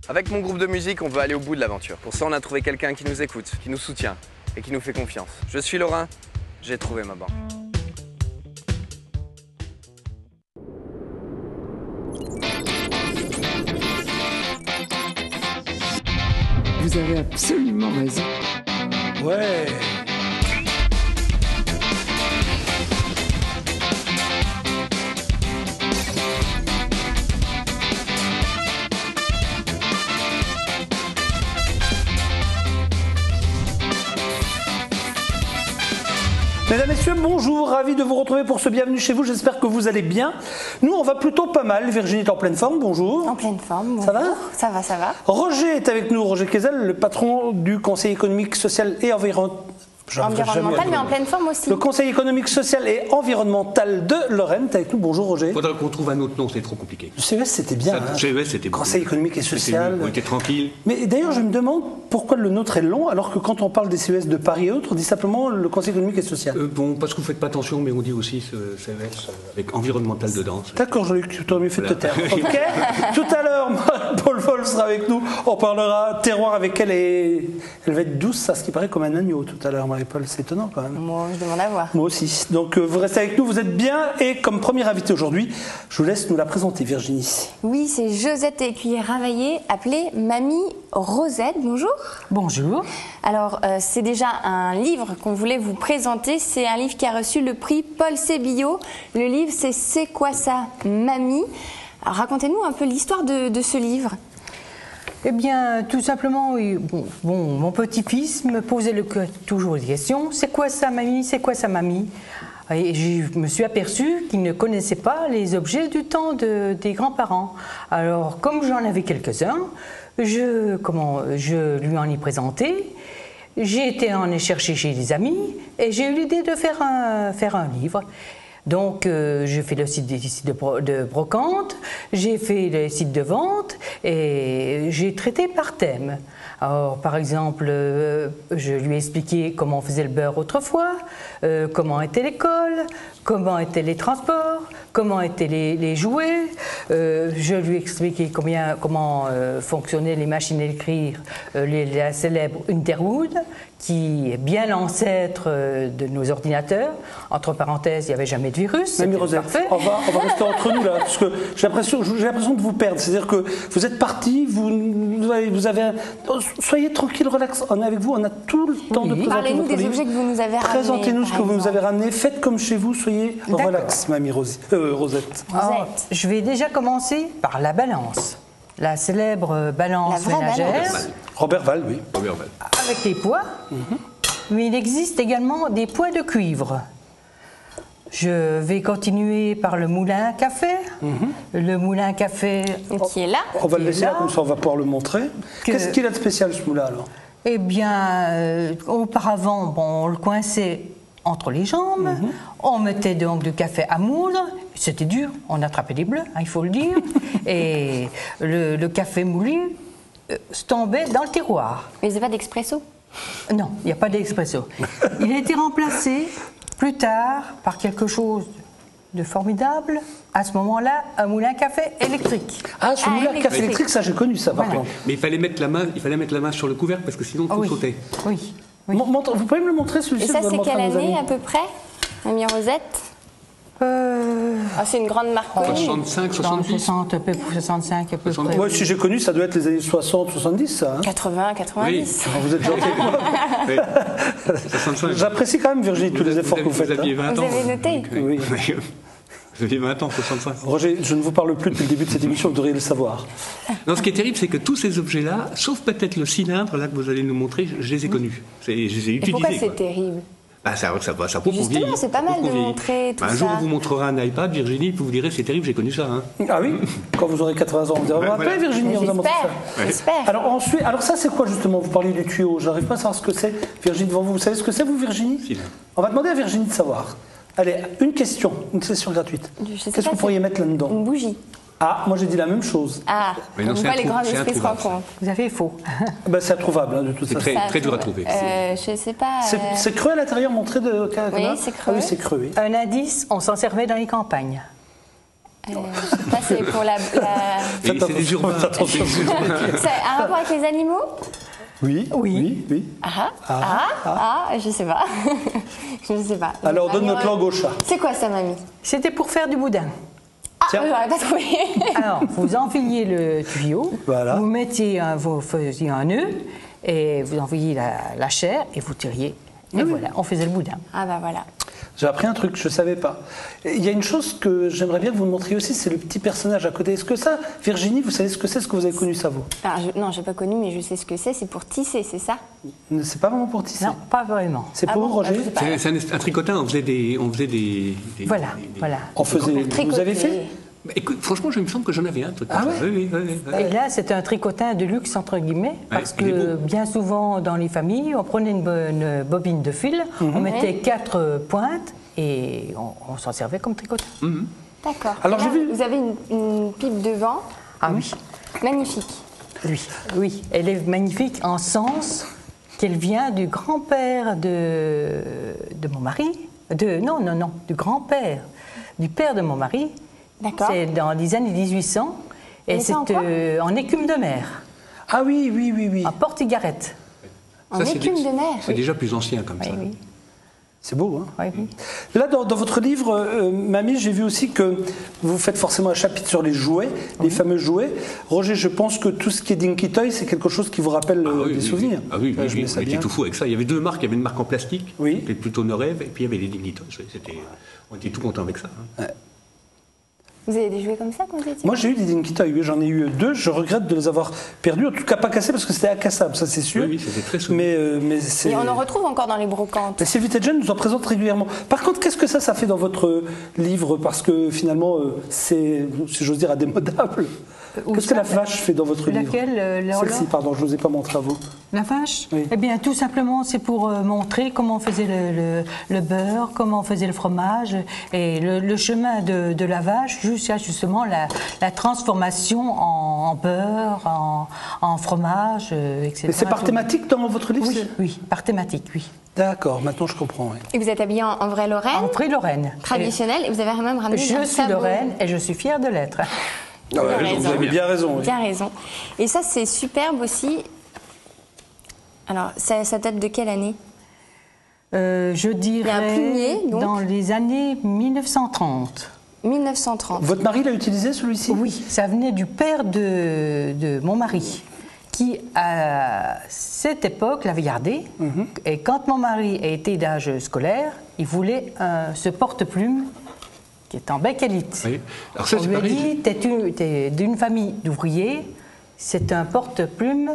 Avec mon groupe de musique, on veut aller au bout de l'aventure. Pour ça, on a trouvé quelqu'un qui nous écoute, qui nous soutient et qui nous fait confiance. Je suis Laurent, j'ai trouvé ma bande. Vous avez absolument raison. Ouais. Mesdames, Messieurs, bonjour, ravi de vous retrouver pour ce Bienvenue chez vous, j'espère que vous allez bien. Nous, on va plutôt pas mal, Virginie est en pleine forme, bonjour. En pleine forme, bonjour. Ça va ? Ça va, ça va. Roger est avec nous, Roger Kezel, le patron du Conseil économique, social et environnemental, mais en pleine forme aussi. Le Conseil économique, social et environnemental de Lorraine, t'es avec nous, bonjour Roger. Il faudrait qu'on trouve un autre nom, c'est trop compliqué. Le CES c'était bien. Le CES c'était bon. Conseil économique et social. On était tranquille. Mais d'ailleurs, je me demande pourquoi le nôtre est long, alors que quand on parle des CES de Paris et autres, on dit simplement le Conseil économique et social. Bon, parce que vous ne faites pas attention, mais on dit aussi ce CES avec environnemental dedans. D'accord, Jean-Luc, tu aurais mieux fait de te taire. Ok. Tout à l'heure, Paul Foll sera avec nous. On parlera terroir avec elle et elle va être douce, à ce qui paraît, comme un agneau tout à l'heure, Marie-Paul. C'est étonnant quand même. Moi, je demande à voir. Moi aussi. Donc, vous restez avec nous, vous êtes bien. Et comme première invitée aujourd'hui, je vous laisse nous la présenter, Virginie. Oui, c'est Josette Écuyer-Ravaillé, appelée Mamie Rosette. Bonjour. Bonjour. Alors, c'est déjà un livre qu'on voulait vous présenter. C'est un livre qui a reçu le prix Paul Sébillot. Le livre, c'est quoi ça, Mamie? Alors, racontez-nous un peu l'histoire de ce livre. Eh bien, tout simplement, mon petit-fils me posait toujours des questions. C'est quoi ça, mamie? C'est quoi ça, mamie? Et je me suis aperçue qu'il ne connaissait pas les objets du temps des grands-parents. Alors, comme j'en avais quelques-uns, je lui en ai présenté. J'ai été en chercher chez des amis et j'ai eu l'idée de faire un livre. Donc, j'ai fait le site de brocante, j'ai fait le site de vente et j'ai traité par thème. Alors, par exemple, je lui ai expliqué comment on faisait le beurre autrefois, comment était l'école, comment étaient les transports, comment étaient les jouets. Je lui ai expliqué comment fonctionnaient les machines à écrire, la célèbre Underwood, qui est bien l'ancêtre de nos ordinateurs. Entre parenthèses, il n'y avait jamais de virus. Mamie Rosette, on va rester entre nous là, parce que j'ai l'impression de vous perdre. C'est-à-dire que vous êtes parti, vous avez soyez tranquille, relax. On est avec vous, on a tout le temps de présenter Parlez-nous votre des livre. objets que vous nous avez ramenés. Présentez-nous ce que vous nous avez ramené. Faites comme chez vous, soyez relax, Mamie Rosette. Alors, je vais déjà commencer par la balance. La célèbre balance ménagère. Robert Val, oui. Robert Val. Avec des poids. Mais il existe également des poids de cuivre. Je vais continuer par le moulin à café. Le moulin à café Qui est là. On va le laisser là, comme ça on va pouvoir le montrer. Qu'est-ce qu'il a de spécial ce moulin alors? Eh bien, auparavant, on le coinçait entre les jambes. On mettait donc du café à moudre. C'était dur, on attrapait des bleus, il faut le dire. Et le café moulu se tombait dans le tiroir. Mais il n'y a pas d'expresso? Non, il n'y a pas d'expresso. Il a été remplacé plus tard par quelque chose de formidable. À ce moment-là, un moulin à café électrique. Ah, ce moulin à café électrique, ça j'ai connu ça par contre. Mais il fallait mettre la main sur le couvercle parce que sinon tout sautait. Oui. Vous pouvez me le montrer celui-ci? Et ça, c'est quelle année à peu près, Mamie Rosette? C'est une grande marque connue. 65, 70 65 à peu près. Oui, si j'ai connu, ça doit être les années 60, 70, ça. 80, 90. Vous êtes gentil avec moi. Oui. 65. J'apprécie quand même, Virginie, tous les efforts que vous faites. Vous aviez 20 Vous ans. avez noté. Donc, Oui. Vous aviez 20 ans, 65. Roger, je ne vous parle plus depuis le début de cette émission, vous devriez le savoir. Non, ce qui est terrible, c'est que tous ces objets-là, sauf peut-être le cylindre là que vous allez nous montrer, je les ai connus. Je les ai utilisés. Et pourquoi quoi. c'est terrible? Ça prouve qu'on vieillit. Justement, c'est pas mal de montrer tout Un jour, ça. on vous montrera un iPad, Virginie, puis vous direz c'est terrible, j'ai connu ça. Hein. Ah oui? Quand vous aurez 80 ans, on dira, vous vous rappelez, Virginie, on vous a montré ça. J'espère. Alors ça, c'est quoi justement? Vous parliez du tuyau, j'arrive pas à savoir ce que c'est. Virginie, devant vous, vous savez ce que c'est, vous, Virginie? Si. On va demander à Virginie de savoir. Allez, une question, une session gratuite. Qu'est-ce que vous pourriez mettre là-dedans? Une bougie. Ah, moi j'ai dit la même chose. Ah, Mais non, on c'est voit les grands c'est esprits se introuvable, rencontrent. Vous avez faux. Ben, c'est introuvable, hein, de toute C'est façon. très dur à trouver. Je sais pas. C'est creux à l'intérieur, montré de Oui, c'est creux. Ah oui, c'est creux, oui. Un indice, on s'en servait dans les campagnes. Ça, c'est pour la... Et c'est des urbains. Attention. C'est un rapport avec les animaux? Oui. Je sais pas. Je ne sais pas. Alors, donne notre langue au chat. C'est quoi ça, mamie? C'était pour faire du boudin. Ah, Tiens. j'aurais pas trouvé. Alors, vous enfiliez le tuyau, Voilà. vous faisiez un nœud, et vous envoyiez la chair, et vous tiriez. Et voilà, on faisait le boudin. Ah bah voilà. J'ai appris un truc, je ne savais pas. Il y a une chose que j'aimerais bien que vous me montriez aussi, c'est le petit personnage à côté. Est-ce que ça, Virginie, vous savez ce que c'est, ce que vous avez connu ça, vous? Alors, non, j'ai pas connu, mais je sais ce que c'est. C'est pour tisser, c'est ça? C'est pas vraiment pour tisser. Non, pas vraiment. C'est Ah pour bon? Roger? Ah, je sais pas. C'est un tricotin, on faisait des Voilà. On faisait. Vous avez fait? Bah, écoute, franchement, je me semble que j'en avais un truc Ah comme ça. Oui. Et là, c'était un tricotin de luxe, entre guillemets, parce il est que beau. bien souvent, dans les familles, on prenait une bobine de fil, on mettait 4 pointes, et on s'en servait comme tricotin. D'accord. Alors, Là, j'ai vu- vous avez une pipe de vent. Ah oui. Magnifique. Oui, elle est magnifique en sens qu'elle vient du grand-père de mon mari. Non, du grand-père, du père de mon mari. D'accord. C'est dans les années 1800, et Mais c'est c'est en quoi en écume de mer, Ah oui. en porte-cigarette. En Ça, c'est écume des- de mer. C'est déjà plus ancien comme ça. Oui. C'est beau, hein? Oui. Là, dans votre livre, Mamie, j'ai vu aussi que vous faites forcément un chapitre sur les jouets, les fameux jouets. Roger, je pense que tout ce qui est Dinky Toy, c'est quelque chose qui vous rappelle des souvenirs. Ah oui, Je mets ça on était bien. tout fou avec ça. Il y avait deux marques. Il y avait une marque en plastique, Oui. qui était plutôt nos rêves, et puis il y avait les Dignitos. On était tout contents avec ça. Hein. Vous avez des jouets comme ça quand vous étiez? Moi, j'ai eu des Dinky Toy, oui, j'en ai eu 2. Je regrette de les avoir perdus, en tout cas pas cassés, parce que c'était incassable, ça c'est sûr. Oui, c'était très solide. Mais c'est... Et on en retrouve encore dans les brocantes. Mais Sylvie Tedjen nous en présente régulièrement. Par contre, qu'est-ce que ça fait dans votre livre? Parce que finalement, c'est, si j'ose dire, indémodable. Qu'est-ce que la vache fait dans votre livre? Laquelle Celle-ci, pardon, je ne vous ai pas montré à vous. La vache? Oui. Eh bien, tout simplement, c'est pour montrer comment on faisait le beurre, comment on faisait le fromage, et le chemin de la vache jusqu'à justement la transformation en beurre, en fromage, etc. Mais c'est par thématique dans votre livre? Oui, par thématique, oui. D'accord, maintenant je comprends. Oui. Et vous êtes habillée en vraie Lorraine, En Pré-Lorraine. traditionnelle, et vous avez même Et ramené un je suis sabot. Lorraine et je suis fière de l'être. Ah ouais, raison. vous avez bien raison. Oui. Bien raison. Et ça, c'est superbe aussi. Alors, ça date de quelle année? Je dirais un plumier, donc. dans les années 1930. 1930. Votre mari l'a utilisé celui-ci? Oui, ça venait du père de mon mari, qui à cette époque l'avait gardé. Et quand mon mari était d'âge scolaire, il voulait ce porte-plume qui est en bakélite. Oui. Alors ça, On c'est lui a pareil. dit, t'es d'une famille d'ouvriers, c'est un porte-plume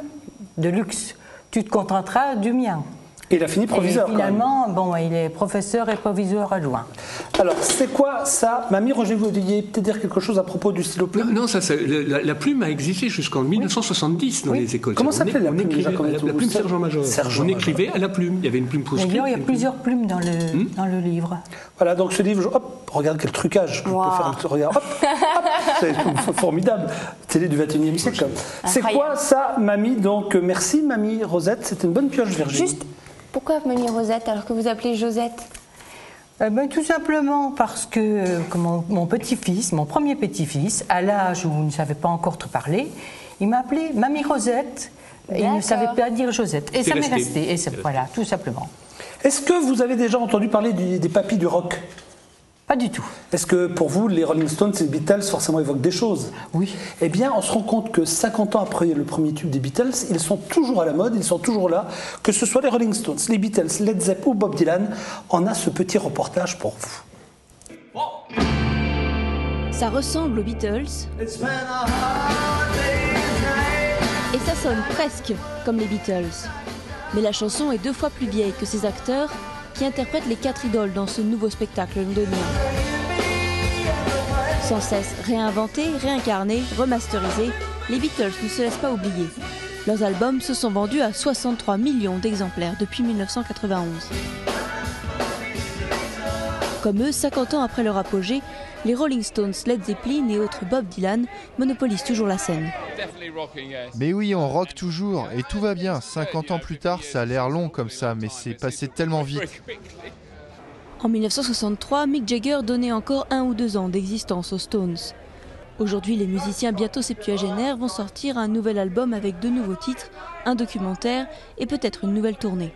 de luxe. Tu te contenteras du mien. Et il a fini proviseur. Et quand même. finalement, bon, il est professeur et proviseur adjoint. Alors, c'est quoi ça? Mamie, Roger, vous vouliez peut-être dire quelque chose à propos du stylo plume? Non, la plume a existé jusqu'en 1970 dans les écoles. Comment On s'appelait la on plume, déjà, écrivait- quand on était La au plume lycée? sergent-major. Sergent-major. On écrivait à la plume. Il y avait une plume proscrite. D'ailleurs, il y a une plume- plusieurs plumes dans le livre. Voilà, donc ce livre, hop, regarde quel trucage. Je peux Wow. faire un- regarde, hop, c'est formidable. Télé du 21e siècle. C'est quoi Incroyable. ça, Mamie? Donc, merci, Mamie Rosette. C'était une bonne pioche, Virginie. Juste, pourquoi Mamie Rosette alors que vous appelez Josette? Tout simplement parce que mon petit-fils, mon premier petit-fils, à l'âge où il ne savait pas encore te parler, il m'a appelé Mamie Rosette. Et il ne D'accord. savait pas dire Josette. Et C'est ça m'est resté. resté. Et voilà, tout simplement. Est-ce que vous avez déjà entendu parler des papis du rock? Pas du tout. Est-ce que pour vous, les Rolling Stones et les Beatles forcément évoquent des choses? Oui. Eh bien, on se rend compte que 50 ans après le premier tube des Beatles, ils sont toujours à la mode, ils sont toujours là. Que ce soit les Rolling Stones, les Beatles, Led Zepp ou Bob Dylan, on a ce petit reportage pour vous. Ça ressemble aux Beatles. Et ça sonne presque comme les Beatles. Mais la chanson est 2 fois plus vieille que ces acteurs qui interprètent les 4 idoles dans ce nouveau spectacle londonien. Sans cesse réinventés, réincarnés, remasterisés, les Beatles ne se laissent pas oublier. Leurs albums se sont vendus à 63 millions d'exemplaires depuis 1991. Comme eux, 50 ans après leur apogée, les Rolling Stones, Led Zeppelin et autres Bob Dylan monopolisent toujours la scène. Mais oui, on rock toujours et tout va bien. 50 ans plus tard, ça a l'air long comme ça, mais c'est passé tellement vite. En 1963, Mick Jagger donnait encore 1 ou 2 ans d'existence aux Stones. Aujourd'hui, les musiciens bientôt septuagénaires vont sortir un nouvel album avec 2 nouveaux titres, un documentaire et peut-être une nouvelle tournée.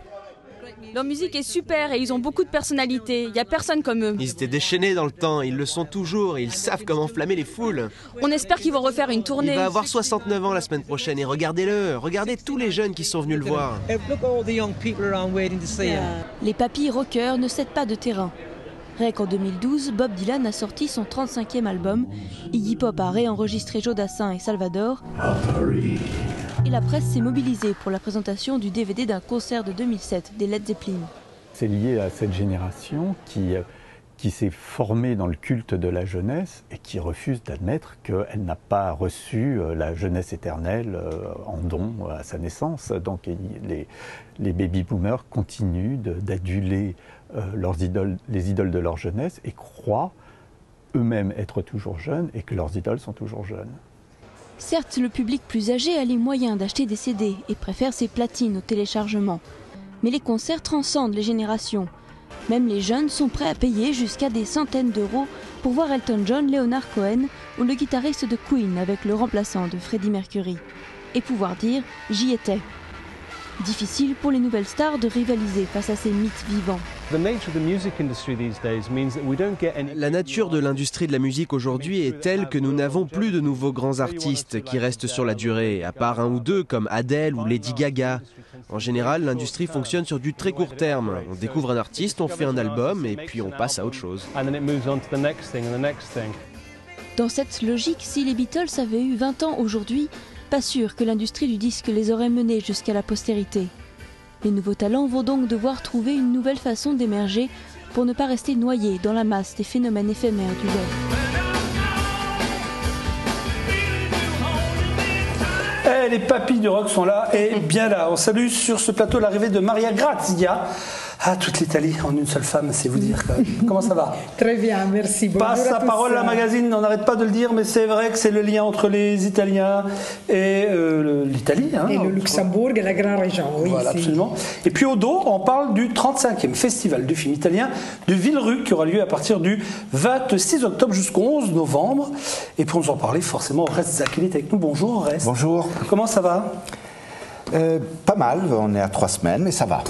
Leur musique est super et ils ont beaucoup de personnalité. Il n'y a personne comme eux. Ils étaient déchaînés dans le temps, ils le sont toujours, et ils savent comment enflammer les foules. On espère qu'ils vont refaire une tournée. Il va avoir 69 ans la semaine prochaine et regardez-le, regardez tous les jeunes qui sont venus le voir. Les papilles rockers ne cèdent pas de terrain. Rien qu'en 2012, Bob Dylan a sorti son 35e album. Iggy Pop a réenregistré Jodassin et Salvador. Et la presse s'est mobilisée pour la présentation du DVD d'un concert de 2007 des Led Zeppelin. C'est lié à cette génération qui s'est formée dans le culte de la jeunesse et qui refuse d'admettre qu'elle n'a pas reçu la jeunesse éternelle en don à sa naissance. Donc les baby-boomers continuent d'aduler les idoles de leur jeunesse et croient eux-mêmes être toujours jeunes et que leurs idoles sont toujours jeunes. Certes, le public plus âgé a les moyens d'acheter des CD et préfère ses platines au téléchargement. Mais les concerts transcendent les générations. Même les jeunes sont prêts à payer jusqu'à des centaines d'euros pour voir Elton John, Leonard Cohen ou le guitariste de Queen avec le remplaçant de Freddie Mercury. Et pouvoir dire « j'y étais ». Difficile pour les nouvelles stars de rivaliser face à ces mythes vivants. La nature de l'industrie de la musique aujourd'hui est telle que nous n'avons plus de nouveaux grands artistes qui restent sur la durée, à part 1 ou 2 comme Adele ou Lady Gaga. En général, l'industrie fonctionne sur du très court terme. On découvre un artiste, on fait un album et puis on passe à autre chose. Dans cette logique, si les Beatles avaient eu 20 ans aujourd'hui, pas sûr que l'industrie du disque les aurait menés jusqu'à la postérité. Les nouveaux talents vont donc devoir trouver une nouvelle façon d'émerger pour ne pas rester noyés dans la masse des phénomènes éphémères du web. Les papilles du rock sont là et bien là. On salue sur ce plateau l'arrivée de Maria Grazia. Ah, toute l'Italie en une seule femme, c'est vous dire quand même. Comment ça va? Très bien, merci. Bonjour Passe la parole à Magazine, on n'arrête pas de le dire, mais c'est vrai que c'est le lien entre les Italiens et l'Italie. Hein, et le Luxembourg et la grande région, oui. Voilà, absolument. Et puis au dos, on parle du 35e Festival du film italien de Villerupt qui aura lieu à partir du 26 octobre jusqu'au 11 novembre. Et pour nous en parler, forcément, Oreste Zacchetti est avec nous. Bonjour Oreste. Bonjour. Comment ça va? Pas mal, on est à 3 semaines, mais ça va.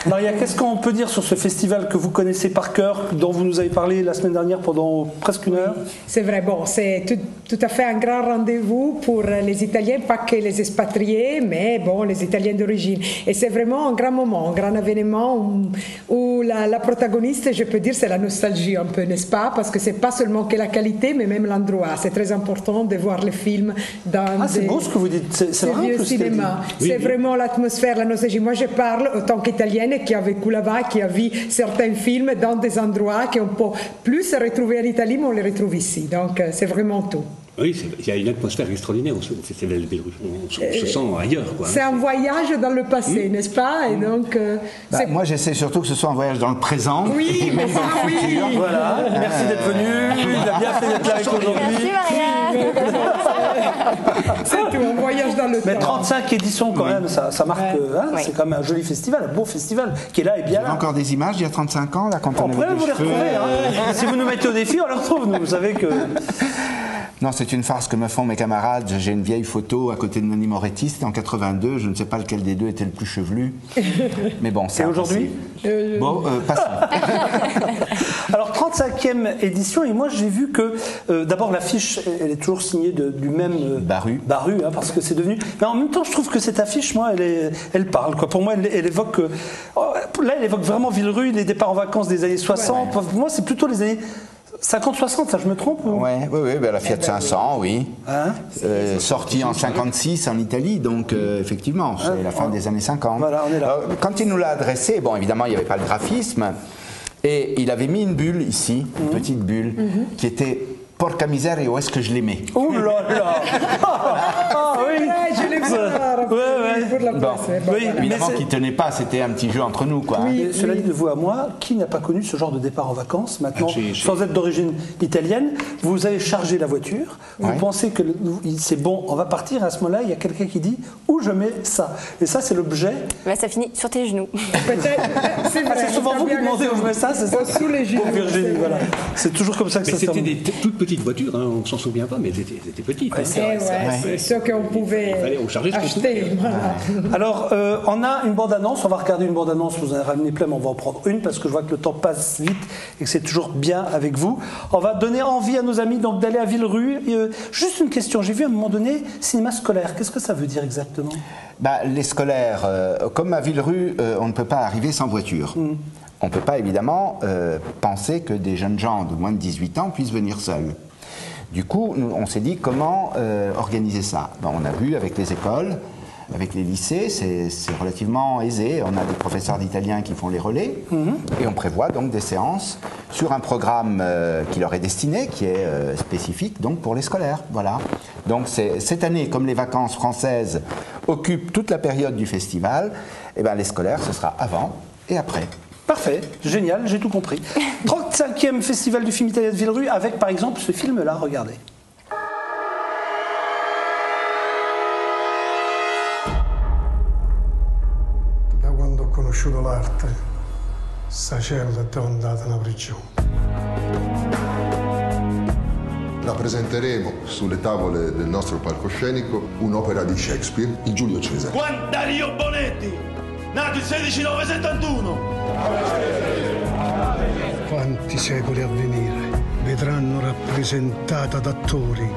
Maria, qu'est-ce qu'on peut dire sur ce festival que vous connaissez par cœur, dont vous nous avez parlé la semaine dernière pendant presque 1 heure? C'est vrai, bon, c'est tout à fait un grand rendez-vous pour les Italiens, pas que les expatriés, mais bon, les Italiens d'origine. Et c'est vraiment un grand moment, un grand événement où la protagoniste, je peux dire, c'est la nostalgie un peu, n'est-ce pas? Parce que c'est pas seulement que la qualité, mais même l'endroit. C'est très important de voir les films dans c'est beau ce que vous dites, c'est vrai vieux cinéma. C'est vraiment l'atmosphère, la nostalgie. Moi, je parle en tant qu'Italienne qui a vécu là-bas, qui a vu certains films dans des endroits qu'on peut plus se retrouver en Italie, mais on les retrouve ici. Donc, c'est vraiment tout. Oui, il y a une atmosphère extraordinaire au Festival de Villerupt. On se sent ailleurs, quoi. C'est un voyage dans le passé, n'est-ce pas? Et donc, moi, j'essaie surtout que ce soit un voyage dans le présent. Oui, mais ça, oui. Voilà, merci d'être venu. Il a bien fait d'être là avec aujourd'hui. Merci, Maria. C'est tout, un voyage dans le temps. Mais 35 éditions, quand même, ça marque. Hein, c'est quand même un joli festival, un beau festival qui est là et bien là. Il y a encore des images d'il y a 35 ans, là, quand on pourrait vous les retrouver. Hein. Si vous nous mettez au défi, on les retrouve. Nous, vous savez que. Non, c'est une farce que me font mes camarades. J'ai une vieille photo à côté de Nanni Moretti, c'était en 82. Je ne sais pas lequel des deux était le plus chevelu. Mais bon, c'est aujourd'hui Bon, passons. Alors, 35e édition, et moi j'ai vu que, d'abord l'affiche, elle est toujours signée du même Baru, hein, parce que c'est devenu... Mais en même temps, je trouve que cette affiche, moi, elle parle. Quoi. Pour moi, elle évoque... là, elle évoque vraiment Villerupt, les départs en vacances des années 60. Ouais. Pour moi, c'est plutôt les années... 50-60, ça je me trompe ou... Oui, la Fiat 500, oui. Hein sortie en 56 en Italie, donc effectivement, c'est la fin des années 50. Voilà, on est là. Quand il nous l'a adressé, bon, évidemment, il n'y avait pas le graphisme, et il avait mis une bulle ici, une petite bulle, qui était « Porca miseria, où est-ce que je l'aimais » Oh là là. Ah oui, je l'ai vu. la presse. Oui, évidemment qui tenait pas, c'était un petit jeu entre nous, quoi. Mais cela dit, de vous à moi, qui n'a pas connu ce genre de départ en vacances maintenant, sans être d'origine italienne, vous avez chargé la voiture, vous pensez que c'est bon, on va partir, et à ce moment-là, il y a quelqu'un qui dit où je mets ça. Et ça, c'est l'objet. Ça finit sur tes genoux. C'est souvent vous qui demandez où je mets ça, c'est ça? Sous les genoux. Virginie, voilà. C'est toujours comme ça que ça se termine. C'était des toutes petites voitures, hein, on ne s'en souvient pas, mais elles étaient petites. C'est ce qu'on pouvait acheter. Voilà. Alors, on a une bande-annonce, on va regarder une bande-annonce, vous en avez ramené plein, mais on va en prendre une parce que je vois que le temps passe vite et que c'est toujours bien avec vous. On va donner envie à nos amis donc d'aller à Villerue. Juste une question, j'ai vu à un moment donné cinéma scolaire, qu'est-ce que ça veut dire exactement? Les scolaires, comme à Villerue, on ne peut pas arriver sans voiture. On ne peut pas évidemment penser que des jeunes gens de moins de 18 ans puissent venir seuls. Du coup, on s'est dit comment organiser ça. On a vu avec les écoles, avec les lycées, c'est relativement aisé. On a des professeurs d'italien qui font les relais et on prévoit donc des séances sur un programme qui leur est destiné, qui est spécifique donc pour les scolaires. Voilà. Donc cette année, comme les vacances françaises occupent toute la période du festival, les scolaires, ce sera avant et après. Parfait, génial, j'ai tout compris. 35e Festival du film italien de Villerue avec par exemple ce film-là, regardez. Da quando ho conosciuto l'arte, sta cella è diventata una prigione. Rappresenteremo sulle tavole del nostro palcoscenico un'opera di Shakespeare, il Giulio Cesare. Juan Dario Bonetti, nato il 16 9 71. Quanti secoli a venire vedranno rappresentata da attori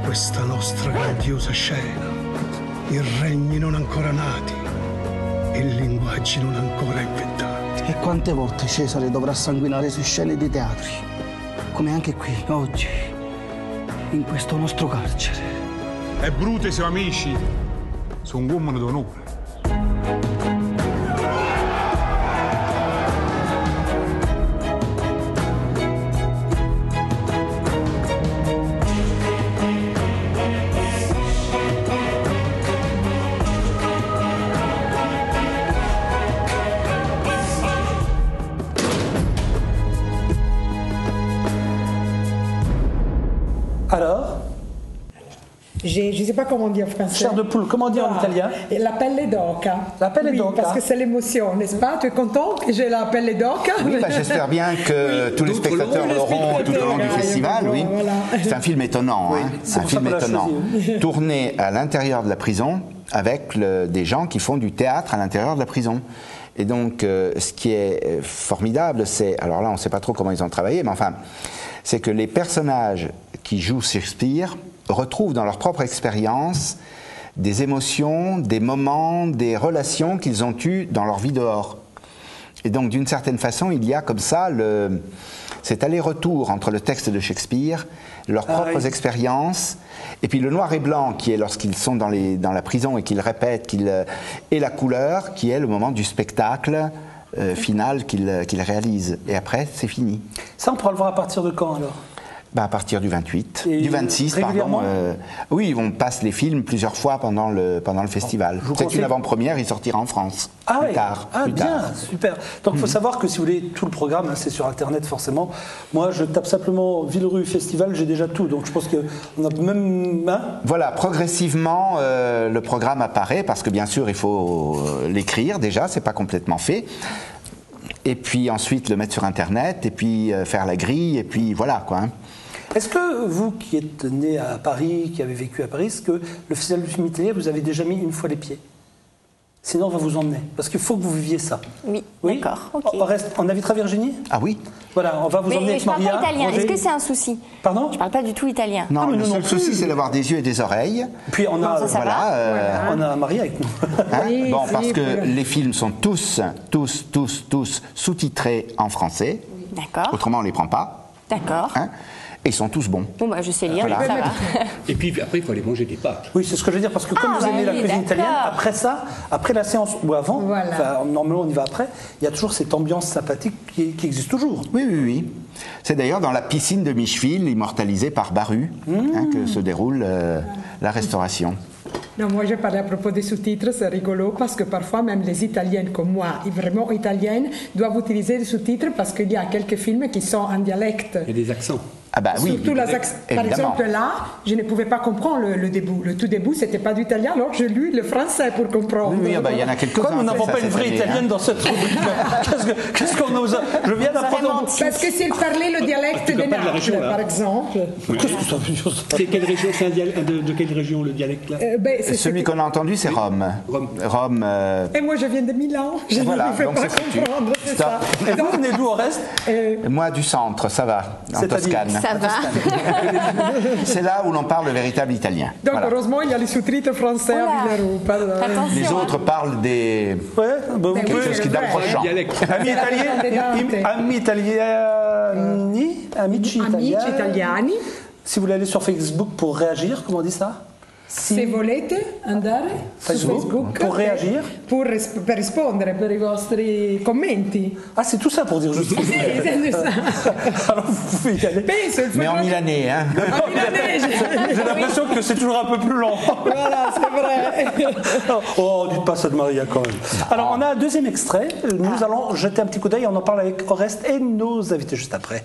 questa nostra grandiosa scena, i regni non ancora nati e i linguaggi non ancora inventati. E quante volte Cesare dovrà sanguinare su scene di teatri, come anche qui, oggi, in questo nostro carcere. E Brute siamo amici, sono un uomo d'onore. Alors? Je ne sais pas comment on dit en français. Chair de poule, comment on dit en italien? La pelle d'oca. La pelle d'oca. Parce que c'est l'émotion, n'est-ce pas? Tu es content que j'ai la pelle d'oca? Oui, j'espère bien que tous les spectateurs l'auront tout au long du festival. Oui. Voilà. C'est un film étonnant. C'est un film étonnant. Tourné à l'intérieur de la prison avec des gens qui font du théâtre à l'intérieur de la prison. Et donc, ce qui est formidable, c'est... Alors là, on ne sait pas trop comment ils ont travaillé, mais enfin, c'est que les personnages qui jouent Shakespeare retrouvent dans leur propre expérience des émotions, des moments, des relations qu'ils ont eues dans leur vie dehors. Et donc, d'une certaine façon, il y a comme ça cet aller-retour entre le texte de Shakespeare, leurs propres expériences, et puis le noir et blanc qui est lorsqu'ils sont dans la prison et qu'ils répètent, et la couleur qui est le moment du spectacle final qu'ils réalisent. Et après, c'est fini. Ça, on pourra le voir à partir de quand alors? À partir du 28, du 26, pardon. Oui, on passe les films plusieurs fois pendant le festival. C'est une avant-première, il sortira en France. Plus tard. Bien, super. Donc il faut savoir que si vous voulez tout le programme, c'est sur Internet forcément. Moi, je tape simplement Villerue Festival, j'ai déjà tout. Donc je pense qu'on a même... Voilà, progressivement, le programme apparaît, parce que bien sûr, il faut l'écrire déjà, c'est pas complètement fait. Et puis ensuite le mettre sur Internet, et puis faire la grille, et puis voilà quoi. Est-ce que vous qui êtes né à Paris, qui avez vécu à Paris, est-ce que le Festival du film italien, vous avez déjà mis une fois les pieds? Sinon, on va vous emmener. Parce qu'il faut que vous viviez ça. Oui, d'accord. Okay. On invitera Virginie? Ah oui. Voilà, on va vous emmener avec Maria. Je ne parle pas italien. Est-ce que c'est un souci? Pardon? Je ne parle pas du tout italien. Non, le seul souci, c'est d'avoir des yeux et des oreilles. Puis on a, on a Maria avec nous. Hein? Bon, parce que les films sont tous sous-titrés en français. D'accord. Autrement, on ne les prend pas. D'accord. Hein? Et ils sont tous bons. Bon, je sais lire, voilà. Ça va. Et puis après, il faut aller manger des pâtes. Oui, c'est ce que je veux dire, parce que comme vous aimez la cuisine italienne, après ça, après la séance ou avant, normalement on y va après, il y a toujours cette ambiance sympathique qui existe toujours. Oui. C'est d'ailleurs dans la piscine de Micheville, immortalisée par Baru, que se déroule la restauration. Non, moi je parlais à propos des sous-titres, c'est rigolo parce que parfois même les Italiennes comme moi, vraiment italiennes, doivent utiliser des sous-titres parce qu'il y a quelques films qui sont en dialecte. Il y a des accents. Ah bah oui, surtout par exemple là, je ne pouvais pas comprendre le début. Le tout début, c'était pas d'italien, alors j'ai lu le français pour comprendre. Oui, bah, il y en a quelques-uns. Comme nous n'avons pas une vraie italienne dans cette rubrique, qu'est-ce qu'on nous a... Je viens d'apprendre... Parce que s'il parlait le dialecte de Naples, par exemple. Qu'est-ce que ça veut dire? C'est quelle région, de quelle région le dialecte là? Celui qu'on a entendu, c'est Rome. Rome. Et moi, je viens de Milan. Je ne pouvais pas comprendre, c'est ça. Et vous venez d'où au reste? Moi, du centre, ça va, en Toscane. Ça va. C'est là où l'on parle le véritable italien. Donc, heureusement, il y a les sous-titres français à Villeroux. Les autres parlent des... quelque chose qui d'approchant. Amici italiani. Si vous voulez aller sur Facebook pour réagir, comment on dit ça? Se volete andare su Facebook pour réagir, per rispondere per i vostri commenti. Ah, c'est tout ça pour dire juste. C'est ça. Alors vous pouvez y aller. Mais en milanais, hein. En milanais, j'ai l'impression que c'est toujours un peu plus long. Voilà, c'est vrai. Oh, dites pas ça de Maria quand même. Alors, on a un deuxième extrait. Nous allons jeter un petit coup d'œil. On en parle avec Oreste et nos invités juste après.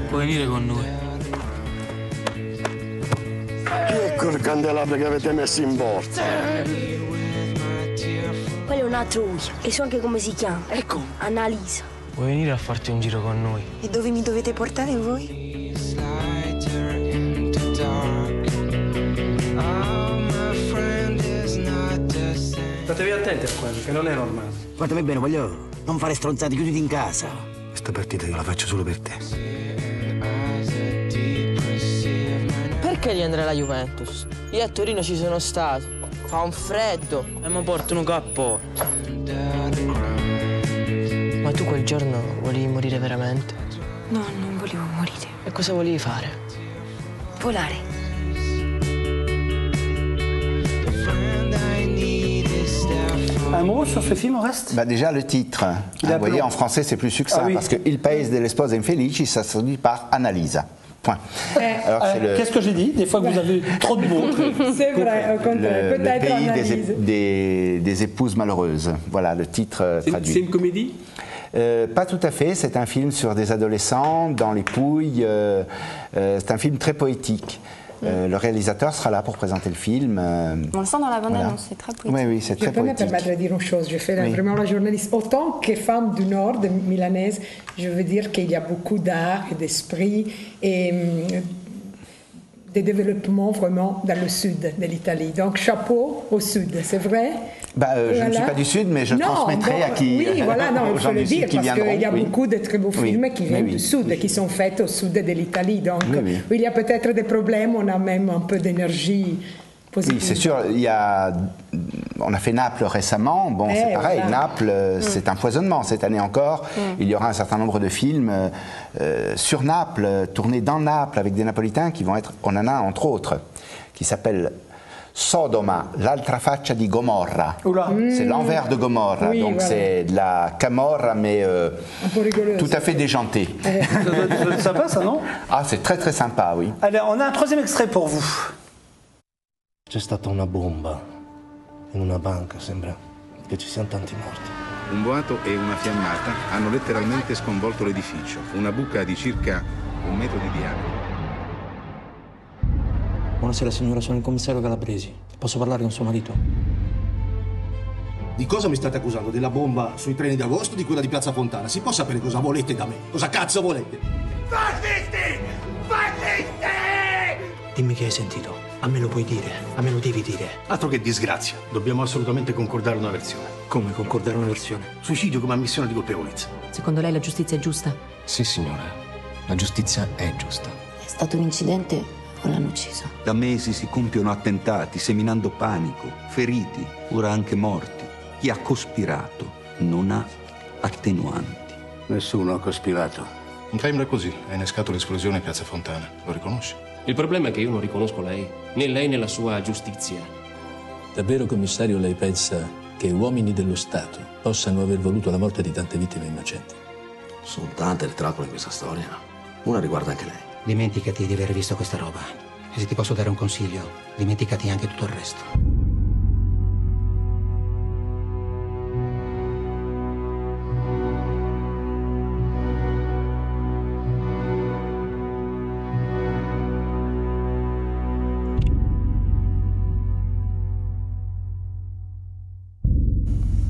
Puoi venire con noi. Ecco il candelabro che avete messo in borsa. Quello è un altro lui, e so anche come si chiama. Ecco, Annalisa. Vuoi venire a farti un giro con noi? E dove mi dovete portare voi? Statevi attenti a quello, che non è normale. Guardami bene, voglio non fare stronzate, chiuditi in casa. Questa partita io la faccio solo per te. Perché devi andare alla Juventus? Io a Torino ci sono stato. Fa un freddo. E mi portano un cappotto. Ma tu quel giorno volevi morire veramente? No, non volevo morire. E cosa volevi fare? Volare. Un mot sur ce film, Oreste? Déjà le titre. Vous voyez, en français c'est plus succinct parce que Il Paese delle Spose Infelici, ça se traduit par Annalisa. Point. Qu'est-ce que j'ai dit? Des fois que vous avez trop de mots. C'est vrai, au contraire. Peut-être Annalise. Le pays des épouses malheureuses. Voilà le titre traduit. C'est une comédie? Pas tout à fait, c'est un film sur des adolescents dans les Pouilles. C'est un film très poétique. Le réalisateur sera là pour présenter le film. On le sent dans la bande-annonce, c'est très poétique. Oui, oui, c'est très poétique. Je peux me permettre de dire une chose, je fais vraiment la journaliste. Autant que femme du Nord, milanaise, je veux dire qu'il y a beaucoup d'art et d'esprit et de développement vraiment dans le sud de l'Italie. Donc chapeau au sud, c'est vrai? Je ne suis pas du sud, mais je transmettrai à qui. Oui, voilà, non, il faut le dire, parce qu'il y a beaucoup de très beaux films qui viennent du sud, qui sont faits au sud de l'Italie. Donc, il y a peut-être des problèmes, on a même un peu d'énergie positive. Oui, c'est sûr. On a fait Naples récemment. Bon, c'est pareil. Voilà. Naples, c'est un foisonnement. Cette année encore, il y aura un certain nombre de films sur Naples, tournés dans Naples, avec des Napolitains qui vont être. On en a entre autres, qui s'appelle Sodoma, l'altra faccia di Gomorra. C'est l'envers de Gomorra, donc voilà. C'est de la Camorra, mais tout à fait déjanté. C'est sympa ça, non? Ah, c'est très très sympa, oui. Allez, on a un troisième extrait pour vous. C'è stata una bomba in una banca, sembra che ci siano tanti morti. Un boato e una fiammata hanno letteralmente sconvolto l'edificio. Una buca di circa 1 metro di diametro. Buonasera signora, sono il commissario Calabresi. Posso parlare con suo marito? Di cosa mi state accusando? Della bomba sui treni d'agosto o di quella di Piazza Fontana? Si può sapere cosa volete da me? Cosa cazzo volete? Fascisti! Fascisti! Dimmi che hai sentito. A me lo puoi dire, a me lo devi dire. Altro che disgrazia. Dobbiamo assolutamente concordare una versione. Come concordare una versione? Suicidio come ammissione di colpevolezza. Secondo lei la giustizia è giusta? Sì, signora. La giustizia è giusta. È stato un incidente O l'hanno ucciso? Da mesi si compiono attentati, seminando panico, feriti, ora anche morti. Chi ha cospirato non ha attenuanti. Nessuno ha cospirato. Un timer così ha innescato l'esplosione in Piazza Fontana. Lo riconosci? Il problema è che io non riconosco lei, né lei né la sua giustizia. Davvero, commissario, lei pensa che uomini dello Stato possano aver voluto la morte di tante vittime innocenti? Sono tante le trappole in questa storia. Una riguarda anche lei. Dimenticati di aver visto questa roba. E se ti posso dare un consiglio, dimenticati anche tutto il resto.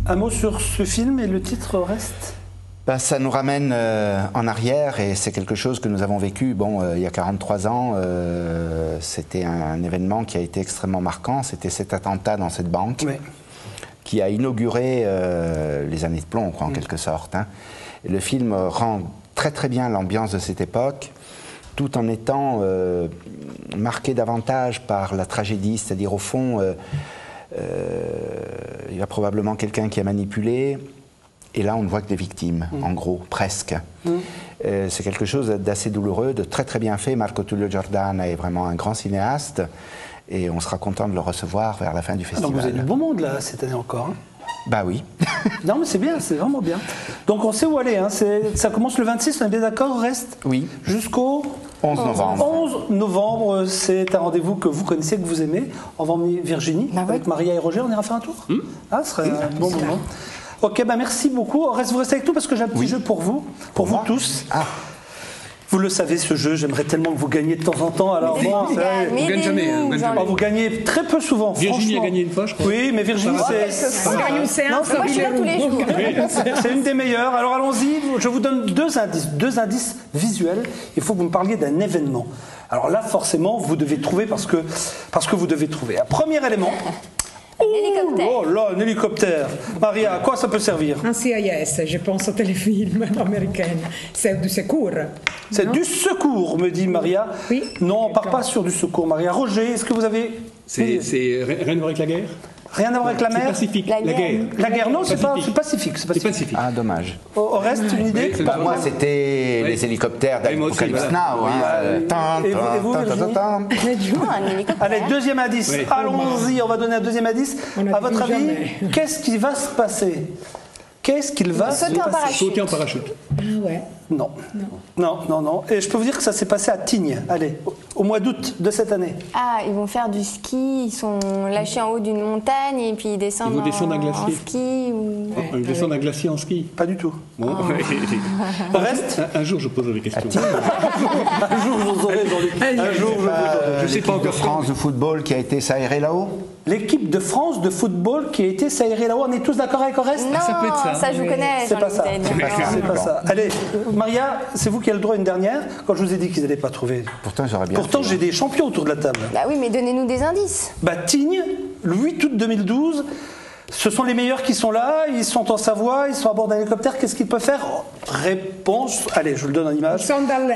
Un mot sur ce film et le titre reste. Ça nous ramène en arrière et c'est quelque chose que nous avons vécu il y a 43 ans. C'était un événement qui a été extrêmement marquant. C'était cet attentat dans cette banque qui a inauguré les années de plomb, en quelque sorte. Hein. Et le film rend très très bien l'ambiance de cette époque, tout en étant marqué davantage par la tragédie, c'est-à-dire au fond, il y a probablement quelqu'un qui a manipulé. Et là, on ne voit que des victimes, en gros, presque. C'est quelque chose d'assez douloureux, de très très bien fait. Marco Tullio Giordana est vraiment un grand cinéaste et on sera content de le recevoir vers la fin du festival. Donc vous avez du beau monde là cette année encore. Hein. Bah oui. Non mais c'est bien, c'est vraiment bien. Donc on sait où aller, hein. Ça commence le 26, on est bien d'accord, reste oui. Jusqu'au 11 novembre. 11 novembre, c'est un rendez-vous que vous connaissez, que vous aimez. On va emmener Virginie, avec Maria et Roger, on ira faire un tour. Ah, ce serait un bon moment. Ok, merci beaucoup. Vous restez avec nous parce que j'ai un petit jeu pour vous tous. Ah. Vous le savez, ce jeu, j'aimerais tellement que vous gagniez de temps en temps. Alors bon, on gagne jamais. Vous gagnez très peu souvent. Virginie a gagné une fois, je crois. Oui, mais Virginie, c'est. On gagne une séance. Moi, je suis là tous les jours. C'est une des meilleures. Alors allons-y. Je vous donne deux indices visuels. Il faut que vous me parliez d'un événement. Alors là, forcément, vous devez trouver parce que vous devez trouver. Un premier élément. Un hélicoptère. Oh là, un hélicoptère. Maria, à quoi ça peut servir? Un CIS, je pense au téléfilm américain. C'est du secours. C'est du secours, me dit Maria. Oui. Non, on ne part pas sur du secours, Maria. Roger, est-ce que vous avez... C'est rien à voir avec la guerre? Rien à voir avec la mer? C'est pacifique. La guerre. La guerre, non, c'est pacifique. C'est pacifique. Ah, dommage. Au reste, une idée? Pour moi, c'était les hélicoptères d'Apocalypse Now. Et vous, Virginie? Allez, deuxième indice. Allons-y, on va donner un deuxième indice. À votre avis, qu'est-ce qui va se passer? Qu'est-ce qu'il va se passer? Sauter en parachute. Ah ouais. Non. Et je peux vous dire que ça s'est passé à Tignes, allez, au mois d'août de cette année. Ah, ils vont faire du ski, ils sont lâchés en haut d'une montagne et puis ils descendent, ils vont descendre un glacier. En ski ou... Ils descendent un glacier en ski? Pas du tout. Bon. Reste. Un jour, je poserai des questions. Un jour, je vous aurai, Jean-Luc. Un jour, je sais pas encore. L'équipe de France de football qui a été s'aérée là-haut? L'équipe de France de football qui a été s'aérée là-haut, on est tous d'accord avec Oreste? Non, ça peut être ça. Ça, je vous connais. C'est pas ça. C'est pas ça. Allez, Maria, c'est vous qui avez le droit à une dernière. Quand je vous ai dit qu'ils n'allaient pas trouver. Pourtant, j'aurais bien. Pourtant, j'ai des champions autour de la table. Bah oui, mais donnez-nous des indices. Tignes, le 8 août 2012. Ce sont les meilleurs qui sont là, ils sont en Savoie, ils sont à bord d'un hélicoptère, qu'est-ce qu'ils peuvent faire? Réponse, allez, je vous le donne en image.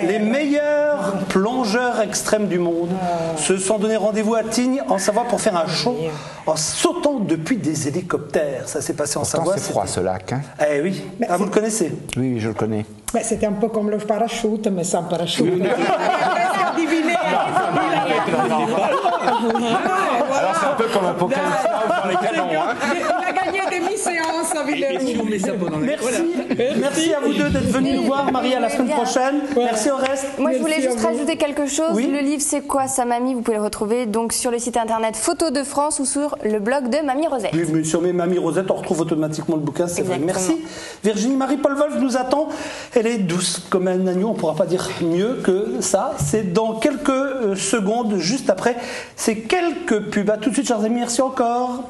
Les meilleurs plongeurs extrêmes du monde se sont donné rendez-vous à Tignes, en Savoie, pour faire un show en sautant depuis des hélicoptères. Ça s'est passé en Savoie. C'est froid ce lac. Hein. Eh oui, vous le connaissez? Oui, je le connais. C'était un peu comme le parachute, mais sans parachute. Alors c'est un peu comme Apocalypse Now dans les canons. Il a gagné demi-séance à Villers. Merci à vous deux d'être venus nous voir, Maria, la semaine prochaine. Merci au reste. Moi, je voulais juste rajouter quelque chose. Le livre C'est quoi sa mamie? Vous pouvez le retrouver donc sur le site internet Photos de France ou sur le blog de Mamie Rosette. Oui, mais sur mes Mamie Rosette, on retrouve automatiquement le bouquin, c'est vrai. Merci. Virginie Marie-Paul Wolf nous attend. Elle est douce comme un agneau, on ne pourra pas dire mieux que ça. C'est dans quelques secondes, juste après ces quelques pubs. À tout de suite, chers amis, merci encore.